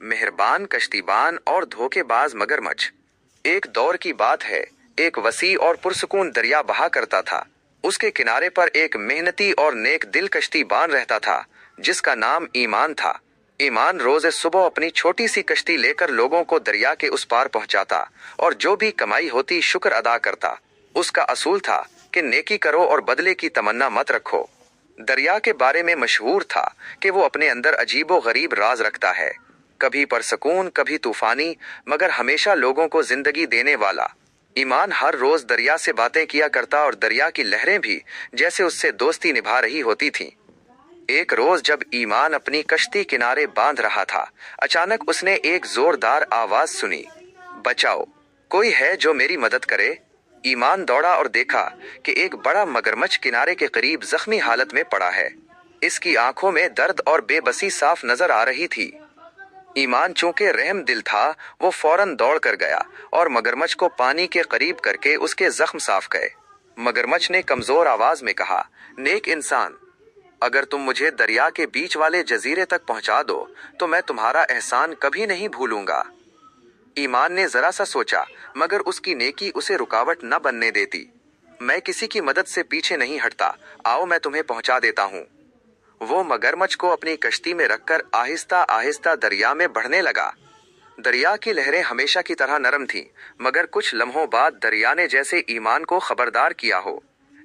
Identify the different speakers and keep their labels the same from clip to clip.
Speaker 1: मेहरबान कश्तीबान और धोखेबाज मगरमच्छ। एक दौर की बात है, एक वसी और पुरसुकून दरिया बहा करता था। उसके किनारे पर एक मेहनती और नेक दिल कश्तीबान रहता था, जिसका नाम ईमान था। ईमान रोज सुबह अपनी छोटी सी कश्ती लेकर लोगों को दरिया के उस पार पहुंचाता और जो भी कमाई होती शुक्र अदा करता। उसका असूल था कि नेकी करो और बदले की तमन्ना मत रखो। दरिया के बारे में मशहूर था कि वो अपने अंदर अजीबो गरीब राज रखता है, कभी परसकून कभी तूफानी, मगर हमेशा लोगों को जिंदगी देने वाला। ईमान हर रोज दरिया से बातें किया करता और दरिया की लहरें भी जैसे उससे दोस्ती निभा रही होती थीं। एक रोज जब ईमान अपनी कश्ती किनारे बांध रहा था, अचानक उसने एक जोरदार आवाज सुनी, बचाओ, कोई है जो मेरी मदद करे। ईमान दौड़ा और देखा कि एक बड़ा मगरमच्छ किनारे के करीब जख्मी हालत में पड़ा है। इसकी आंखों में दर्द और बेबसी साफ नजर आ रही थी। ईमान चूंकि रहम दिल था, वो फौरन दौड़ कर गया और मगरमच्छ को पानी के करीब करके उसके जख्म साफ गए। मगरमच्छ ने कमजोर आवाज में कहा, नेक इंसान, अगर तुम मुझे दरिया के बीच वाले जजीरे तक पहुंचा दो तो मैं तुम्हारा एहसान कभी नहीं भूलूंगा। ईमान ने जरा सा सोचा, मगर उसकी नेकी उसे रुकावट न बनने देती। मैं किसी की मदद से पीछे नहीं हटता, आओ मैं तुम्हें पहुंचा देता हूँ। वो मगरमच्छ को अपनी कश्ती में रखकर आहिस्ता आहिस्ता दरिया में बढ़ने लगा। दरिया की लहरें हमेशा की तरह नरम थीं, मगर कुछ लम्हों बाद दरिया ने जैसे ईमान को खबरदार किया हो।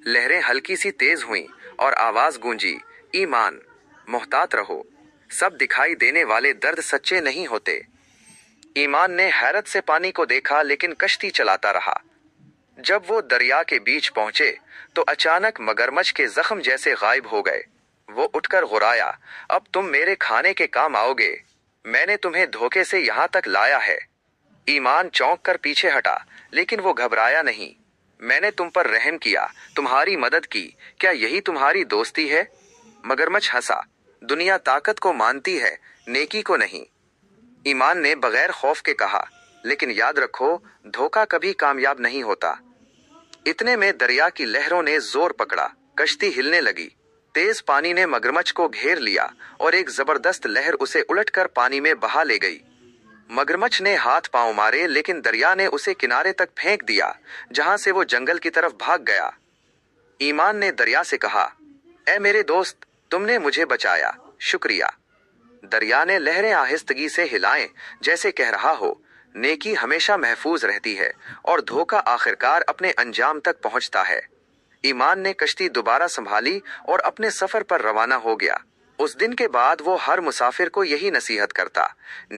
Speaker 1: लहरें हल्की सी तेज हुईं और आवाज गूंजी, ईमान, मोहतात रहो, सब दिखाई देने वाले दर्द सच्चे नहीं होते। ईमान ने हैरत से पानी को देखा लेकिन कश्ती चलाता रहा। जब वो दरिया के बीच पहुंचे तो अचानक मगरमच्छ के जख्म जैसे गायब हो गए। वो उठकर गुर्राया, अब तुम मेरे खाने के काम आओगे, मैंने तुम्हें धोखे से यहाँ तक लाया है। ईमान चौंक कर पीछे हटा, लेकिन वो घबराया नहीं। मैंने तुम पर रहम किया, तुम्हारी मदद की, क्या यही तुम्हारी दोस्ती है? मगरमच्छ हंसा, दुनिया ताकत को मानती है, नेकी को नहीं। ईमान ने बगैर खौफ के कहा, लेकिन याद रखो, धोखा कभी कामयाब नहीं होता। इतने में दरिया की लहरों ने जोर पकड़ा, कश्ती हिलने लगी। तेज पानी ने मगरमच्छ को घेर लिया और एक जबरदस्त लहर उसे उलटकर पानी में बहा ले गई। मगरमच्छ ने हाथ पांव मारे, लेकिन दरिया ने उसे किनारे तक फेंक दिया, जहां से वो जंगल की तरफ भाग गया। ईमान ने दरिया से कहा, ए मेरे दोस्त, तुमने मुझे बचाया, शुक्रिया। दरिया ने लहरें आहिस्तगी से हिलाएं, जैसे कह रहा हो, नेकी हमेशा महफूज रहती है और धोखा आखिरकार अपने अंजाम तक पहुंचता है। ईमान ने कश्ती दोबारा संभाली और अपने सफर पर रवाना हो गया। उस दिन के बाद वो हर मुसाफिर को यही नसीहत करता,